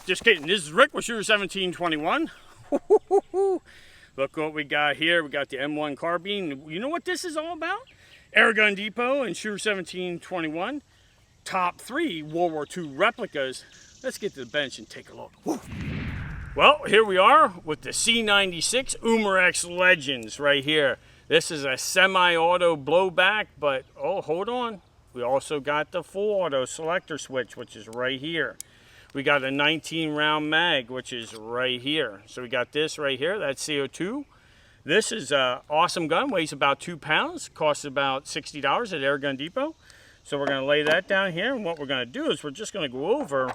Just kidding. This is Rick with Shooter 1721. Look what we got here. We got the M1 carbine. You know what this is all about? Airgun Depot and Shooter 1721. Top 3 World War II replicas. Let's get to the bench and take a look. Woo. Well, here we are with the C96 Umarex Legends right here. This is a semi-auto blowback, but oh, hold on. We also got the full auto selector switch, which is right here. We got a 19 round mag, which is right here. So we got this right here, that's CO2. This is an awesome gun, weighs about 2 pounds, costs about $60 at Airgun Depot. So we're gonna lay that down here, and what we're gonna do is we're just gonna go over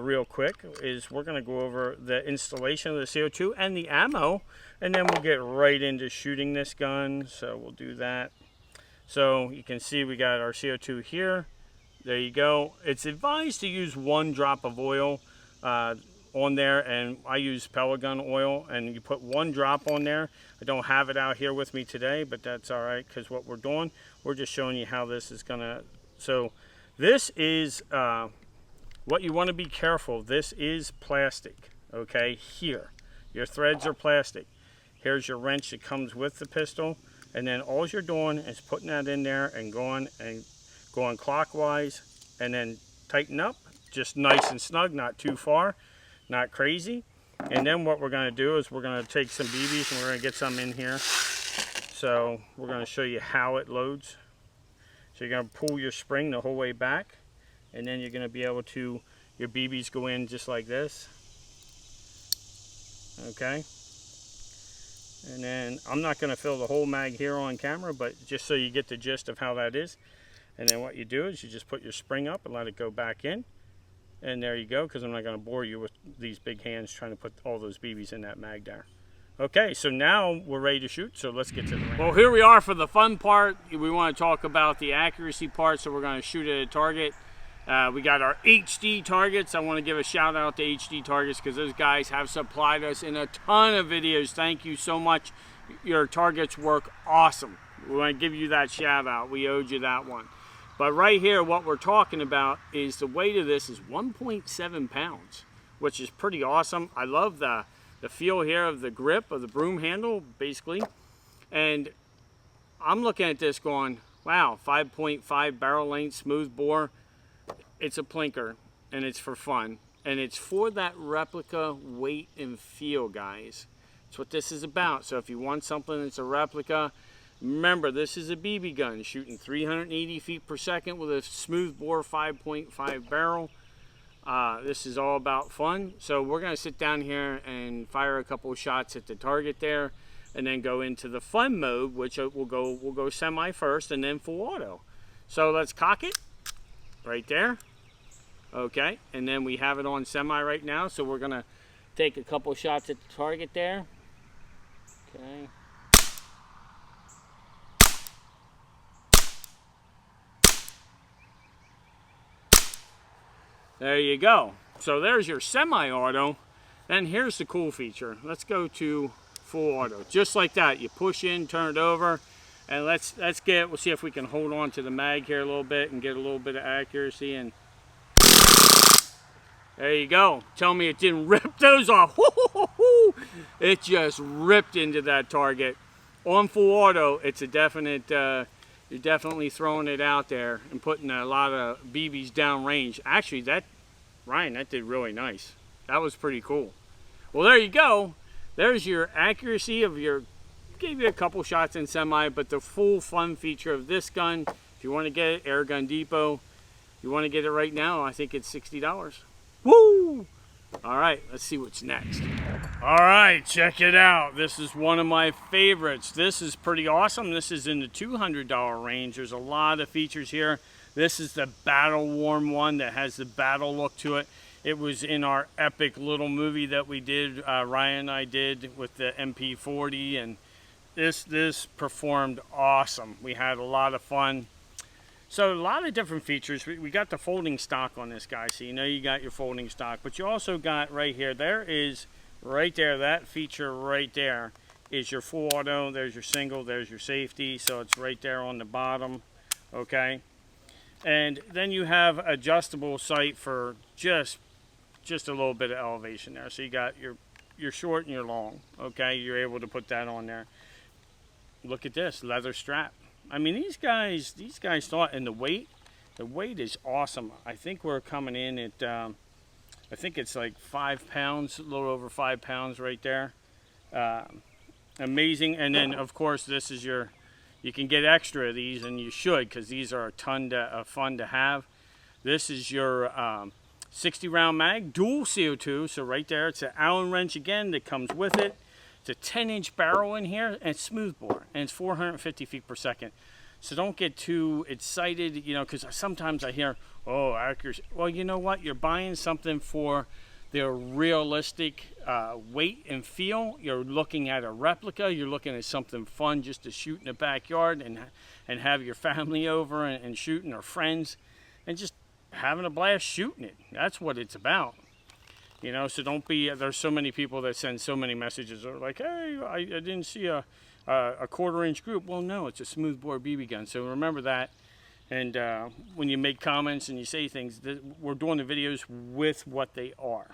real quick, we're gonna go over the installation of the CO2 and the ammo, and then we'll get right into shooting this gun. So we'll do that. So you can see we got our CO2 here. There you go. It's advised to use 1 drop of oil on there, and I use pellet gun oil, and you put 1 drop on there. I don't have it out here with me today, but that's all right, because what we're doing, we're just showing you how this is gonna. So this is what you want to be careful. This is plastic, okay? Here, your threads are plastic. Here's your wrench that comes with the pistol, and then all you're doing is putting that in there and going clockwise, and then tighten up, just nice and snug, not too far, not crazy. And then what we're going to do is we're going to take some BBs and we're going to get some in here. So we're going to show you how it loads. So you're going to pull your spring the whole way back, and then you're going to be able to, your BBs go in just like this. Okay. And then I'm not going to fill the whole mag here on camera, but just so you get the gist of how that is. And then what you do is you just put your spring up and let it go back in. And there you go, because I'm not going to bore you with these big hands trying to put all those BBs in that mag there. Okay, so now we're ready to shoot, so let's get to the range. Well, here we are for the fun part. We want to talk about the accuracy part, so we're going to shoot at a target. We got our HD targets. I want to give a shout out to HD targets because those guys have supplied us in a ton of videos. Thank you so much. Your targets work awesome. We want to give you that shout out. We owed you that one. But right here, what we're talking about is the weight of this is 1.7 pounds, which is pretty awesome. I love the feel here of the grip of the broom handle, basically. And I'm looking at this going, wow, 5.5 barrel length, smooth bore. It's a plinker, and it's for fun. And it's for that replica weight and feel, guys. That's what this is about. So if you want something that's a replica, remember, this is a BB gun shooting 380 feet per second with a smooth bore 5.5 barrel. This is all about fun. So we're going to sit down here and fire a couple of shots at the target there, and then go into the fun mode, which we'll go semi first and then full auto. So let's cock it right there. Okay, and then we have it on semi right now. So we're going to take a couple shots at the target there. Okay. There you go. So there's your semi-auto. Then here's the cool feature. Let's go to full auto. Just like that. You push in, turn it over, and we'll see if we can hold on to the mag here a little bit and get a little bit of accuracy. And there you go. Tell me it didn't rip those off. It just ripped into that target. On full auto, it's a definite, you're definitely throwing it out there and putting a lot of BBs down range. Actually, Ryan, that did really nice. That was pretty cool. Well, there you go. There's your accuracy of gave you a couple shots in semi, but the full fun feature of this gun, if you want to get it, Airgun Depot, you want to get it right now, I think it's $60. Woo! All right, let's see what's next. All right, check it out. This is one of my favorites. This is pretty awesome. This is in the $200 range. There's a lot of features here. This is the battle worn one that has the battle look to it. It was in our epic little movie that we did, Ryan and I did with the MP40, and this performed awesome. We had a lot of fun. So a lot of different features. We got the folding stock on this guy, so you know you got your folding stock, but you also got right here, right there, that feature right there is your full auto. There's your single, there's your safety, so it's right there on the bottom, okay? And then you have adjustable sight for just just a little bit of elevation there. So you got your short and your long. Okay, you're able to put that on there. Look at this leather strap. I mean, these guys thought, and the weight is awesome. I think we're coming in at, I think it's like 5 pounds, a little over 5 pounds right there. Amazing. And then of course this is your, you can get extra of these, and you should, because these are a ton of fun to have. This is your 60 round mag, dual CO2. So right there, it's an Allen wrench again that comes with it. It's a 10-inch barrel in here, and it's smooth bore, and it's 450 feet per second. So don't get too excited, you know, because sometimes I hear, oh, accuracy. Well, you know what? You're buying something for their realistic weight and feel. You're looking at a replica. You're looking at something fun just to shoot in the backyard and have your family over and shooting, or friends, and just having a blast shooting it. That's what it's about. You know, so don't be, there's so many people that send so many messages. They're like, hey, I didn't see a 1/4-inch group. Well, no, it's a smoothbore BB gun. So remember that. And when you make comments and you say things, we're doing the videos with what they are.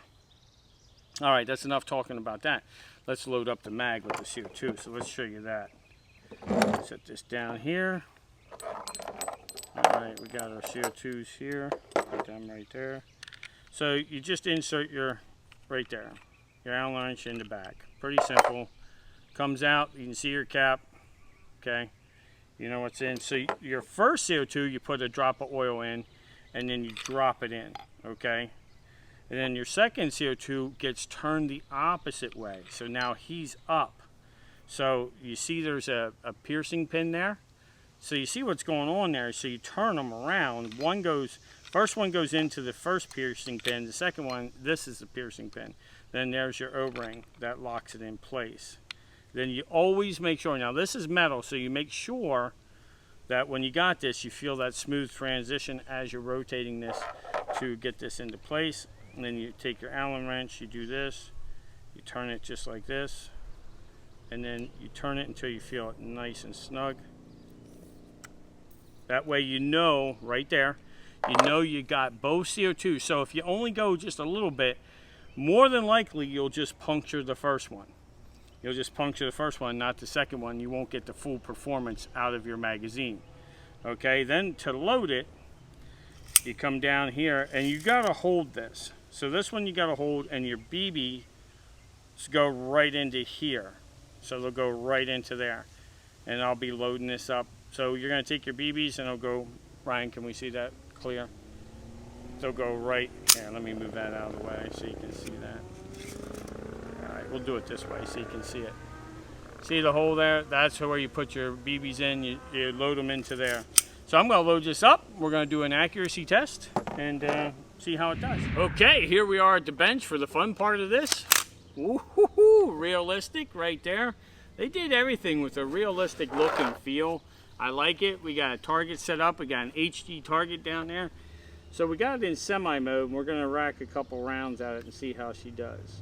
All right, that's enough talking about that. Let's load up the mag with the CO2. So let's show you that. Set this down here. All right, we got our CO2s here. Put them right there. So you just insert your, right there, your Allen wrench in the back. Pretty simple. Comes out, you can see your cap, okay? You know what's in. So your first CO2, you put a drop of oil in, and then you drop it in, okay? And then your second CO2 gets turned the opposite way. So now he's up. So you see there's a piercing pin there. So you see what's going on there. So you turn them around. First one goes into the first piercing pin. The second one, this is the piercing pin. Then there's your O-ring that locks it in place. Then you always make sure, now this is metal, so you make sure that when you got this, you feel that smooth transition as you're rotating this to get this into place. And then you take your Allen wrench, you do this, you turn it just like this, and then you turn it until you feel it nice and snug. That way you know, right there, you know you got both CO2. So if you only go just a little bit, more than likely you'll just puncture the first one. You'll just puncture the first one, not the second one. You won't get the full performance out of your magazine. Okay, then to load it, you come down here and you gotta hold this. So this one you gotta hold, and your BBs go right into here. So they'll go right into there. And I'll be loading this up. So you're gonna take your BBs and it'll go, Ryan, can we see that clear? They'll go right, here, let me move that out of the way so you can see that. All right, we'll do it this way so you can see it. See the hole there? That's where you put your BBs in, you load them into there. So I'm gonna load this up. We're gonna do an accuracy test and see how it does. Okay, here we are at the bench for the fun part of this. Woo-hoo-hoo, realistic right there. They did everything with a realistic look and feel. I like it. We got a target set up. We got an HD target down there. So we got it in semi mode, and we're gonna rack a couple rounds at it and see how she does.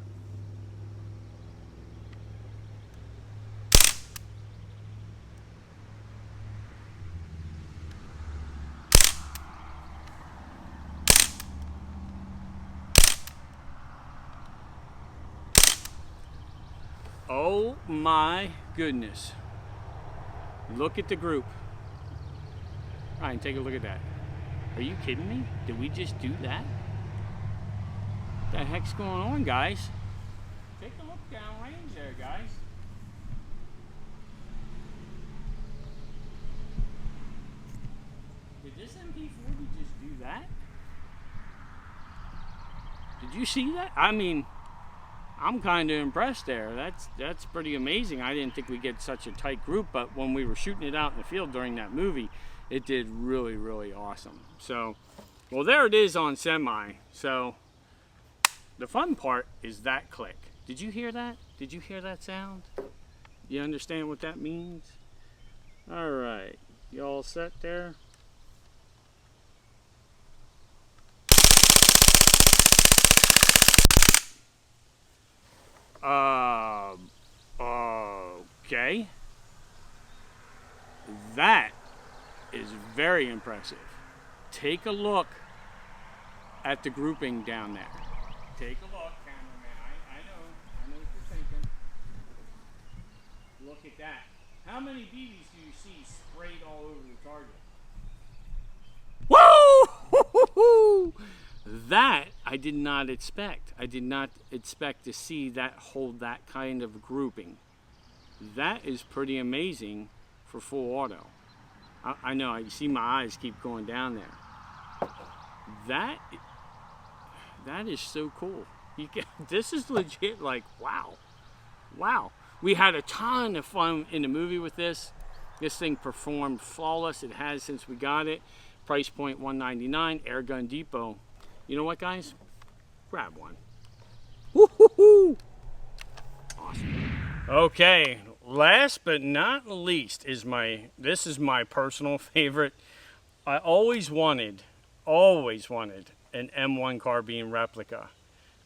Oh my goodness. Look at the group. All right, take a look at that. Are you kidding me? Did we just do that? What the heck's going on, guys? Take a look downrange there, guys. Did this MP40 just do that? Did you see that? I mean, I'm kind of impressed there. That's pretty amazing. I didn't think we'd get such a tight group, but when we were shooting it out in the field during that movie, it did really, really awesome. So, well, there it is on semi. So, the fun part is that click. Did you hear that? Did you hear that sound? You understand what that means? All right, you all set there? Okay. That is very impressive. Take a look at the grouping down there. Take a look, cameraman. I know what you're thinking. Look at that. How many BBs do you see sprayed all over the target? Whoa! That I did not expect. I did not expect to see that hold that kind of grouping. That is pretty amazing for full auto. I know, you see my eyes keep going down there. That is so cool. This is legit, like, wow. Wow. We had a ton of fun in the movie with this. This thing performed flawless. It has since we got it. Price point $199, Airgun Depot. You know what, guys? Grab one. Woo-hoo-hoo! Awesome. Okay, last but not least this is my personal favorite. I always wanted an M1 carbine replica.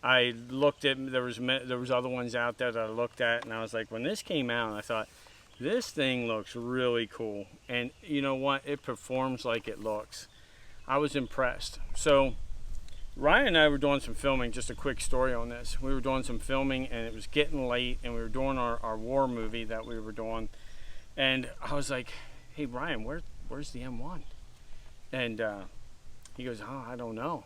I looked at, there was other ones out there that I looked at, and I was like, when this came out, I thought, this thing looks really cool. And you know what? It performs like it looks. I was impressed. So Ryan and I were doing some filming, just a quick story on this. We were doing some filming, and it was getting late, and we were doing our war movie that we were doing. And I was like, hey, Ryan, where's the M1? And he goes, oh, I don't know.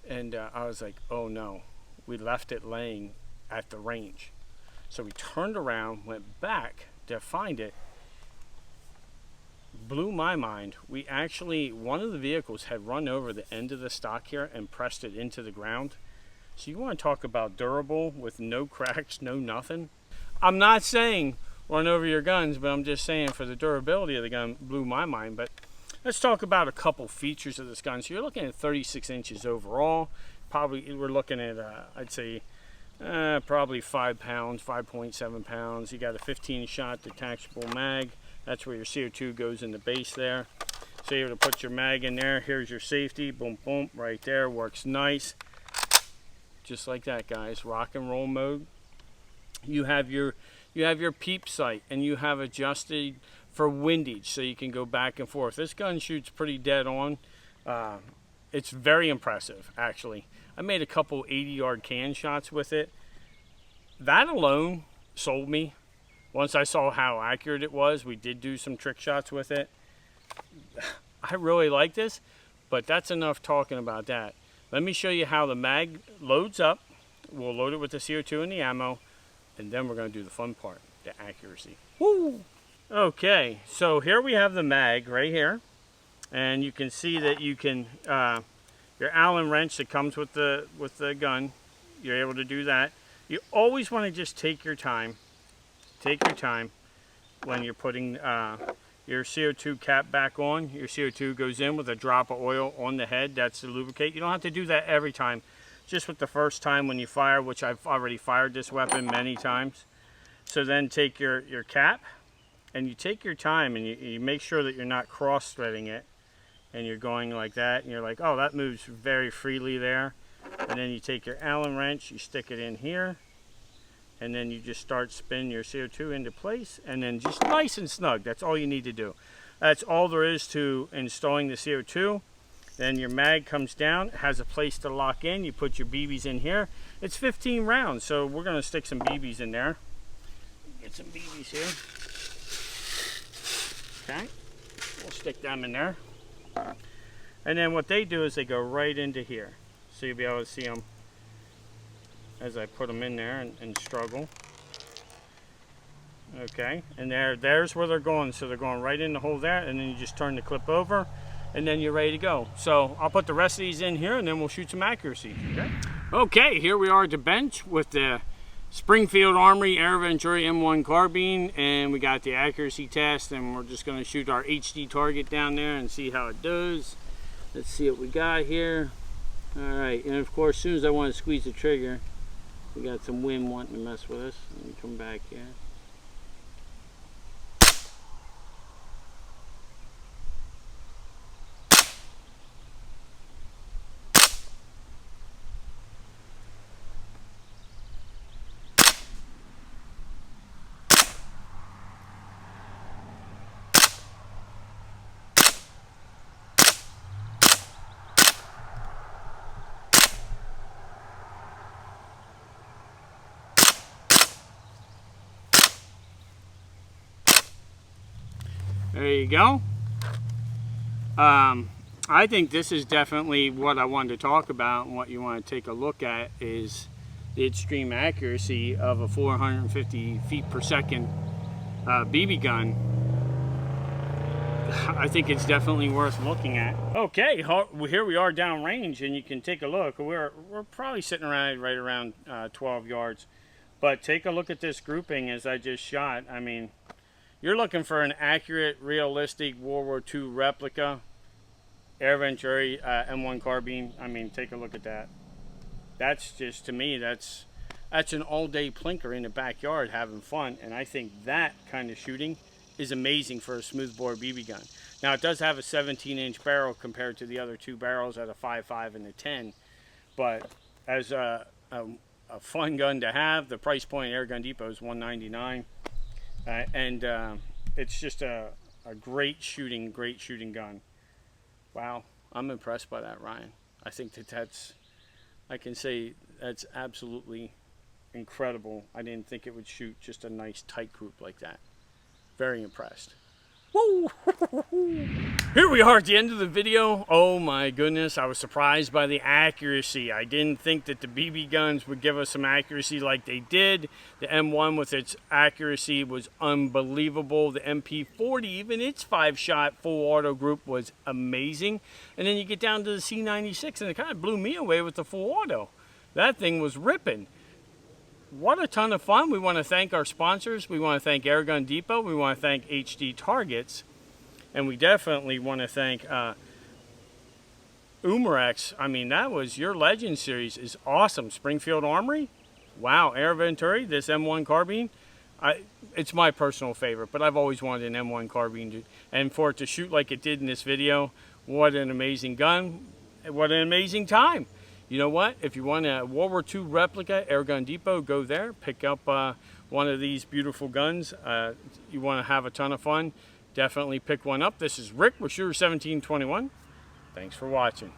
And I was like, oh no, we left it laying at the range. So we turned around, went back to find it. Blew my mind. We actually, one of the vehicles had run over the end of the stock here and pressed it into the ground. So you want to talk about durable with no cracks, no nothing. I'm not saying run over your guns, but I'm just saying for the durability of the gun, blew my mind. But let's talk about a couple features of this gun. So you're looking at 36 inches overall. Probably we're looking at, I'd say, probably 5 pounds, 5.7 pounds. You got a 15-shot detachable mag. That's where your CO2 goes in the base there. So you're able to put your mag in there. Here's your safety. Boom, boom, right there. Works nice. Just like that, guys. Rock and roll mode. You have your peep sight, and you have adjusted for windage, so you can go back and forth. This gun shoots pretty dead on. It's very impressive, actually. I made a couple 80-yard can shots with it. That alone sold me. Once I saw how accurate it was, we did do some trick shots with it. I really like this, but that's enough talking about that. Let me show you how the mag loads up. We'll load it with the CO2 and the ammo, and then we're going to do the fun part, the accuracy. Woo! Okay, so here we have the mag right here, and you can see that you can your Allen wrench that comes with the gun, you're able to do that. You always want to just take your time. Take your time when you're putting your CO2 cap back on. Your CO2 goes in with a drop of oil on the head. That's to lubricate. You don't have to do that every time. Just with the first time when you fire, which I've already fired this weapon many times. So then take your cap, and you take your time, and you make sure that you're not cross-threading it. And you're going like that, and you're like, oh, that moves very freely there. And then you take your Allen wrench, you stick it in here, and then you just start spinning your CO2 into place, and then just nice and snug. That's all you need to do. That's all there is to installing the CO2. Then your mag comes down, has a place to lock in. You put your BBs in here. It's 15 rounds, so we're going to stick some BBs in there. Get some BBs here. Okay, we'll stick them in there. And then what they do is they go right into here. So you'll be able to see them as I put them in there and struggle. Okay, and there's where they're going. So they're going right in the hole there, and then you just turn the clip over, and then you're ready to go. So I'll put the rest of these in here, and then we'll shoot some accuracy. Okay, here we are at the bench with the Springfield Armory Air Venturi M1 carbine, and we got the accuracy test, and we're just going to shoot our HD target down there and see how it does. Let's see what we got here. All right, and of course, as soon as I want to squeeze the trigger, we got some wind wanting to mess with us. Let me come back here. There you go. I think this is definitely what I wanted to talk about, and what you want to take a look at is the extreme accuracy of a 450 feet per second BB gun. I think it's definitely worth looking at. Okay, here we are downrange, and you can take a look. We're probably sitting right around 12 yards. But take a look at this grouping as I just shot. I mean, you're looking for an accurate, realistic World War II replica Air Venturi M1 carbine. I mean, take a look at that. That's just, to me, that's an all-day plinker in the backyard having fun. And I think that kind of shooting is amazing for a smoothbore BB gun. Now, it does have a 17-inch barrel compared to the other two barrels at a 5.5 and a 10. But as a fun gun to have, the price point at Airgun Depot is $199. And it's just a great shooting gun. Wow, I'm impressed by that, Ryan. I think I can say that's absolutely incredible. I didn't think it would shoot just a nice tight group like that. Very impressed. Woo! Here we are at the end of the video. Oh my goodness, I was surprised by the accuracy. I didn't think that the BB guns would give us some accuracy like they did. The M1 with its accuracy was unbelievable. The MP40, even its 5-shot full auto group was amazing. And then you get down to the C96 and it kind of blew me away with the full auto. That thing was ripping. What a ton of fun. We want to thank our sponsors. We want to thank Airgun Depot. We want to thank HD Targets. And we definitely want to thank Umarex. I mean, that was your Legend series is awesome. Springfield Armory. Wow. Air Venturi, this M1 carbine. It's my personal favorite, but I've always wanted an M1 carbine. And for it to shoot like it did in this video, what an amazing gun. What an amazing time. You know what? If you want a World War II replica, Airgun Depot, go there. Pick up one of these beautiful guns. You want to have a ton of fun, definitely pick one up. This is Rick with Shooter 1721. Thanks for watching.